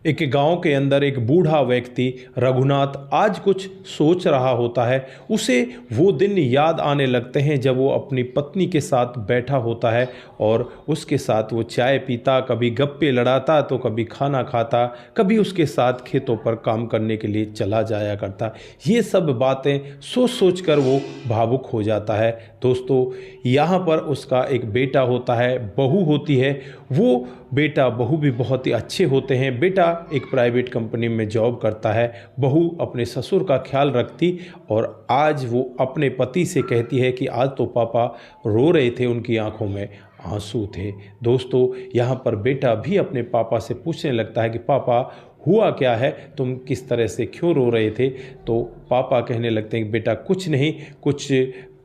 एक गांव के अंदर एक बूढ़ा व्यक्ति रघुनाथ आज कुछ सोच रहा होता है। उसे वो दिन याद आने लगते हैं जब वो अपनी पत्नी के साथ बैठा होता है और उसके साथ वो चाय पीता, कभी गप्पे लड़ाता तो कभी खाना खाता, कभी उसके साथ खेतों पर काम करने के लिए चला जाया करता। ये सब बातें सोच सोच कर वो भावुक हो जाता है। दोस्तों, यहाँ पर उसका एक बेटा होता है, बहू होती है। वो बेटा बहू भी बहुत ही अच्छे होते हैं। बेटा एक प्राइवेट कंपनी में जॉब करता है, बहू अपने ससुर का ख्याल रखती और आज वो अपने पति से कहती है कि आज तो पापा रो रहे थे, उनकी आंखों में आंसू थे। दोस्तों, यहाँ पर बेटा भी अपने पापा से पूछने लगता है कि पापा हुआ क्या है, तुम किस तरह से क्यों रो रहे थे। तो पापा कहने लगते हैं कि बेटा कुछ नहीं, कुछ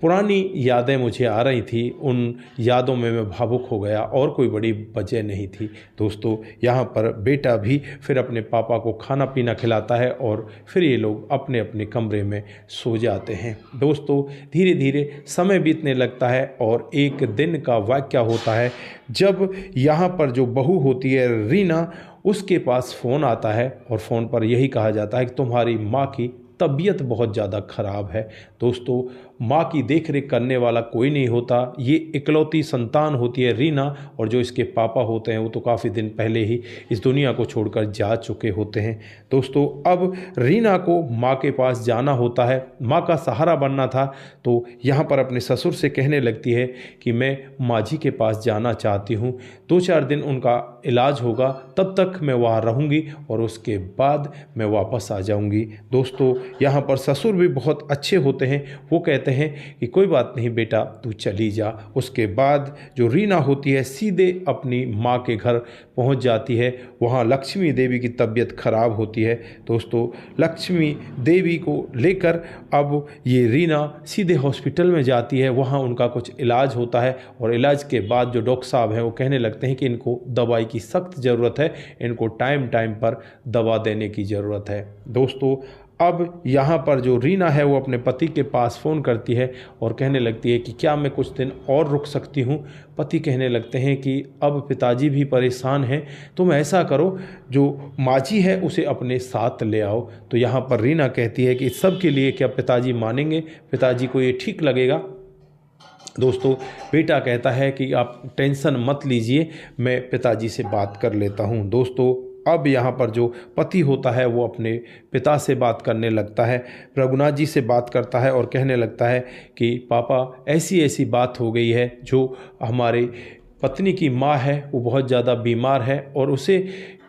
पुरानी यादें मुझे आ रही थी, उन यादों में मैं भावुक हो गया और कोई बड़ी वजह नहीं थी। दोस्तों, यहाँ पर बेटा भी फिर अपने पापा को खाना पीना खिलाता है और फिर ये लोग अपने अपने कमरे में सो जाते हैं। दोस्तों, धीरे धीरे समय बीतने लगता है और एक दिन का वाक़या होता है जब यहाँ पर जो बहू होती है रीना, उसके पास फ़ोन आता है और फ़ोन पर यही कहा जाता है कि तुम्हारी माँ की तबीयत बहुत ज़्यादा ख़राब है। दोस्तों, माँ की देख रेख करने वाला कोई नहीं होता। ये इकलौती संतान होती है रीना, और जो इसके पापा होते हैं वो तो काफ़ी दिन पहले ही इस दुनिया को छोड़कर जा चुके होते हैं। दोस्तों, अब रीना को माँ के पास जाना होता है, माँ का सहारा बनना था। तो यहाँ पर अपने ससुर से कहने लगती है कि मैं माँ जी के पास जाना चाहती हूँ, 2-4 दिन उनका इलाज होगा, तब तक मैं वहाँ रहूँगी और उसके बाद मैं वापस आ जाऊँगी। दोस्तों, यहाँ पर ससुर भी बहुत अच्छे होते हैं। वो कहते हैं कि कोई बात नहीं बेटा, तू चली जा। उसके बाद जो रीना होती है सीधे अपनी माँ के घर पहुँच जाती है। वहाँ लक्ष्मी देवी की तबीयत खराब होती है। दोस्तों, लक्ष्मी देवी को लेकर अब ये रीना सीधे हॉस्पिटल में जाती है। वहाँ उनका कुछ इलाज होता है और इलाज के बाद जो डॉक्टर साहब हैं वो कहने लगते हैं कि इनको दवाई की सख्त ज़रूरत है, इनको टाइम टाइम पर दवा देने की ज़रूरत है। दोस्तों, अब यहाँ पर जो रीना है वो अपने पति के पास फ़ोन करती है और कहने लगती है कि क्या मैं कुछ दिन और रुक सकती हूँ। पति कहने लगते हैं कि अब पिताजी भी परेशान हैं, तुम ऐसा करो, जो माजी है उसे अपने साथ ले आओ। तो यहाँ पर रीना कहती है कि इस सब के लिए क्या पिताजी मानेंगे, पिताजी को ये ठीक लगेगा। दोस्तों, बेटा कहता है कि आप टेंशन मत लीजिए, मैं पिताजी से बात कर लेता हूँ। दोस्तों, अब यहाँ पर जो पति होता है वो अपने पिता से बात करने लगता है, रघुनाथ जी से बात करता है और कहने लगता है कि पापा ऐसी ऐसी बात हो गई है, जो हमारे पत्नी की माँ है वो बहुत ज़्यादा बीमार है और उसे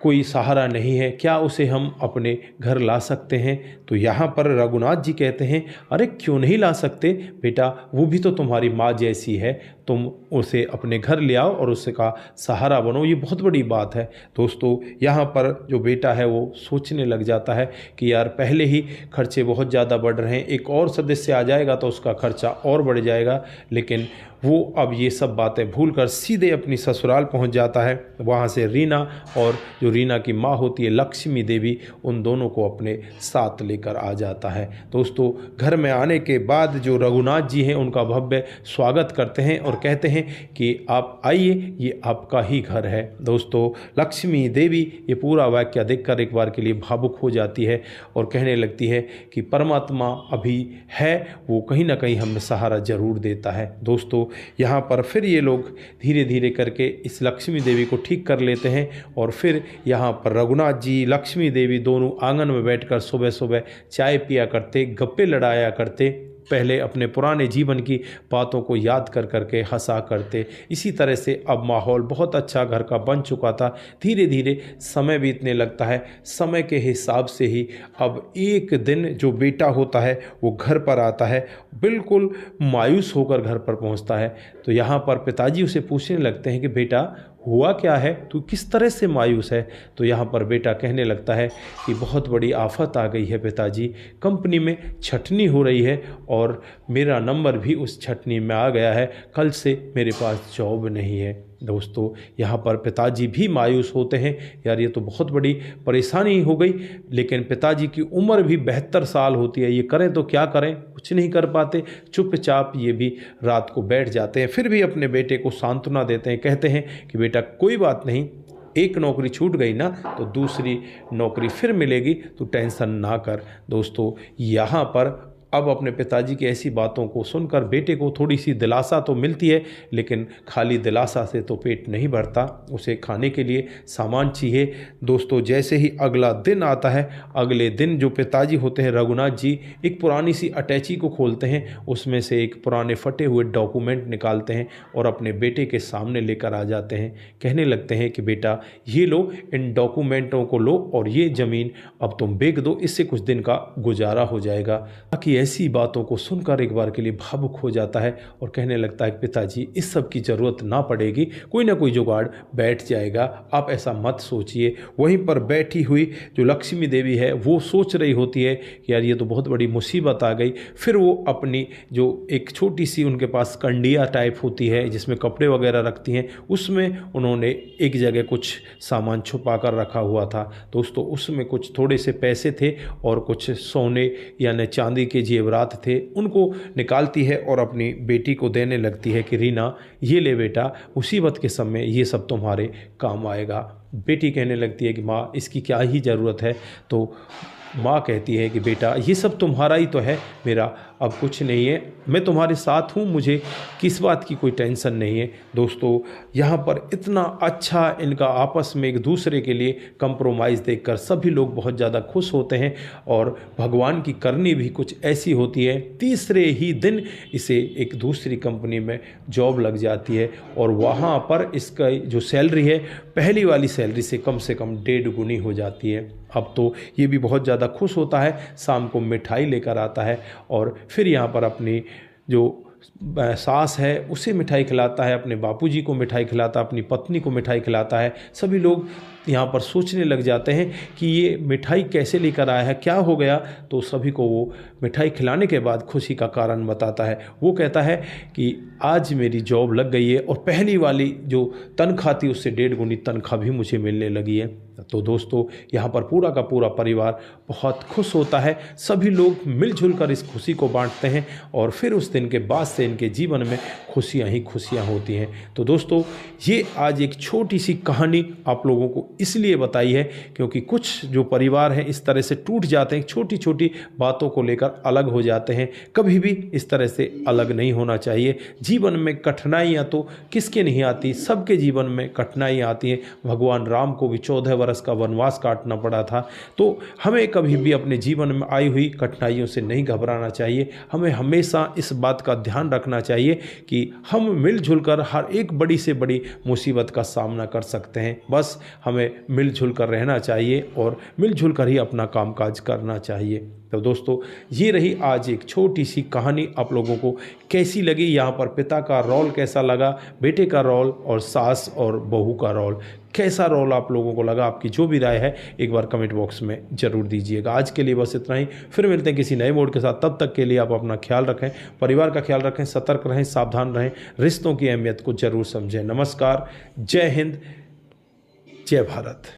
कोई सहारा नहीं है, क्या उसे हम अपने घर ला सकते हैं। तो यहाँ पर रघुनाथ जी कहते हैं, अरे क्यों नहीं ला सकते बेटा, वो भी तो तुम्हारी माँ जैसी है, तुम उसे अपने घर ले आओ और उसका सहारा बनो, ये बहुत बड़ी बात है। दोस्तों, यहाँ पर जो बेटा है वो सोचने लग जाता है कि यार पहले ही खर्चे बहुत ज़्यादा बढ़ रहे हैं, एक और सदस्य आ जाएगा तो उसका खर्चा और बढ़ जाएगा। लेकिन वो अब ये सब बातें भूलकर सीधे अपनी ससुराल पहुंच जाता है। वहाँ से रीना और जो रीना की माँ होती है लक्ष्मी देवी, उन दोनों को अपने साथ लेकर आ जाता है। दोस्तों, घर में आने के बाद जो रघुनाथ जी हैं उनका भव्य स्वागत करते हैं और कहते हैं कि आप आइए, ये आपका ही घर है। दोस्तों, लक्ष्मी देवी ये पूरा वाक्य देखकर एक बार के लिए भावुक हो जाती है और कहने लगती है कि परमात्मा अभी है, वो कहीं ना कहीं हमें सहारा जरूर देता है। दोस्तों, यहाँ पर फिर ये लोग धीरे धीरे करके इस लक्ष्मी देवी को ठीक कर लेते हैं और फिर यहाँ पर रघुनाथ जी लक्ष्मी देवी दोनों आंगन में बैठकर सुबह सुबह चाय पिया करते, गप्पे लड़ाया करते, पहले अपने पुराने जीवन की बातों को याद कर करके हंसा करते। इसी तरह से अब माहौल बहुत अच्छा घर का बन चुका था। धीरे धीरे समय बीतने लगता है, समय के हिसाब से ही अब एक दिन जो बेटा होता है वो घर पर आता है, बिल्कुल मायूस होकर घर पर पहुंचता है। तो यहाँ पर पिताजी उसे पूछने लगते हैं कि बेटा हुआ क्या है, तू किस तरह से मायूस है। तो यहाँ पर बेटा कहने लगता है कि बहुत बड़ी आफत आ गई है पिताजी, कंपनी में छटनी हो रही है और मेरा नंबर भी उस छटनी में आ गया है, कल से मेरे पास जॉब नहीं है। दोस्तों, यहाँ पर पिताजी भी मायूस होते हैं, यार ये तो बहुत बड़ी परेशानी हो गई। लेकिन पिताजी की उम्र भी 72 साल होती है, ये करें तो क्या करें, कुछ नहीं कर पाते। चुपचाप ये भी रात को बैठ जाते हैं, फिर भी अपने बेटे को सांत्वना देते हैं, कहते हैं कि बेटा कोई बात नहीं, एक नौकरी छूट गई ना तो दूसरी नौकरी फिर मिलेगी, तो टेंशन ना कर। दोस्तों यहाँ पर अब अपने पिताजी की ऐसी बातों को सुनकर बेटे को थोड़ी सी दिलासा तो मिलती है, लेकिन खाली दिलासा से तो पेट नहीं भरता, उसे खाने के लिए सामान चाहिए। दोस्तों जैसे ही अगला दिन आता है, अगले दिन जो पिताजी होते हैं रघुनाथ जी एक पुरानी सी अटैची को खोलते हैं, उसमें से एक पुराने फटे हुए डॉक्यूमेंट निकालते हैं और अपने बेटे के सामने लेकर आ जाते हैं। कहने लगते हैं कि बेटा ये लो, इन डॉक्यूमेंटों को लो और ये ज़मीन अब तुम बेच दो, इससे कुछ दिन का गुजारा हो जाएगा। ताकि ऐसी बातों को सुनकर एक बार के लिए भावुक हो जाता है और कहने लगता है कि पिताजी इस सब की ज़रूरत ना पड़ेगी, कोई ना कोई जुगाड़ बैठ जाएगा, आप ऐसा मत सोचिए। वहीं पर बैठी हुई जो लक्ष्मी देवी है वो सोच रही होती है कि यार ये तो बहुत बड़ी मुसीबत आ गई। फिर वो अपनी जो एक छोटी सी उनके पास कंडिया टाइप होती है जिसमें कपड़े वगैरह रखती हैं, उसमें उन्होंने एक जगह कुछ सामान छुपा कर रखा हुआ था। दोस्तों उसमें कुछ थोड़े से पैसे थे और कुछ सोने यानी चांदी के जेवरात थे, उनको निकालती है और अपनी बेटी को देने लगती है कि रीना ये ले बेटा, मुसीबत के समय ये सब तुम्हारे काम आएगा। बेटी कहने लगती है कि माँ इसकी क्या ही ज़रूरत है, तो माँ कहती है कि बेटा ये सब तुम्हारा ही तो है, मेरा अब कुछ नहीं है, मैं तुम्हारे साथ हूँ, मुझे किस बात की कोई टेंशन नहीं है। दोस्तों यहाँ पर इतना अच्छा इनका आपस में एक दूसरे के लिए कंप्रोमाइज़ देखकर सभी लोग बहुत ज़्यादा खुश होते हैं और भगवान की करनी भी कुछ ऐसी होती है। तीसरे ही दिन इसे एक दूसरी कंपनी में जॉब लग जाती है और वहाँ पर इसका जो सैलरी है पहली वाली सैलरी से कम 1.5 गुनी हो जाती है। अब तो ये भी बहुत ज़्यादा खुश होता है, शाम को मिठाई लेकर आता है और फिर यहाँ पर अपनी जो सास है उसे मिठाई खिलाता है, अपने बापूजी को मिठाई खिलाता है, अपनी पत्नी को मिठाई खिलाता है। सभी लोग यहाँ पर सोचने लग जाते हैं कि ये मिठाई कैसे लेकर आया है, क्या हो गया। तो सभी को वो मिठाई खिलाने के बाद खुशी का कारण बताता है। वो कहता है कि आज मेरी जॉब लग गई है और पहली वाली जो तनख्वाह थी उससे 1.5 गुनी तनख्वाह भी मुझे मिलने लगी है। तो दोस्तों यहाँ पर पूरा का पूरा परिवार बहुत खुश होता है, सभी लोग मिलजुल कर इस खुशी को बांटते हैं और फिर उस दिन के बाद से इनके जीवन में खुशियाँ ही खुशियाँ होती हैं। तो दोस्तों ये आज एक छोटी सी कहानी आप लोगों को इसलिए बताई है क्योंकि कुछ जो परिवार हैं इस तरह से टूट जाते हैं, छोटी छोटी बातों को लेकर अलग हो जाते हैं। कभी भी इस तरह से अलग नहीं होना चाहिए। जीवन में कठिनाइयाँ तो किसके नहीं आती, सबके जीवन में कठिनाइयाँ आती हैं। भगवान राम को भी 14 वर्ष का वनवास काटना पड़ा था। तो हमें कभी भी अपने जीवन में आई हुई कठिनाइयों से नहीं घबराना चाहिए। हमें हमेशा इस बात का ध्यान रखना चाहिए कि हम मिलजुल कर हर एक बड़ी से बड़ी मुसीबत का सामना कर सकते हैं। बस हमें मिलजुल कर रहना चाहिए और मिलजुल कर ही अपना कामकाज करना चाहिए। तो दोस्तों ये रही आज एक छोटी सी कहानी। आप लोगों को कैसी लगी, यहाँ पर पिता का रोल कैसा लगा, बेटे का रोल और सास और बहू का रोल कैसा रोल आप लोगों को लगा, आपकी जो भी राय है एक बार कमेंट बॉक्स में ज़रूर दीजिएगा। आज के लिए बस इतना ही, फिर मिलते हैं किसी नए मोड के साथ। तब तक के लिए आप अपना ख्याल रखें, परिवार का ख्याल रखें, सतर्क रहें, सावधान रहें, रिश्तों की अहमियत को ज़रूर समझें। नमस्कार, जय हिंद, जय भारत।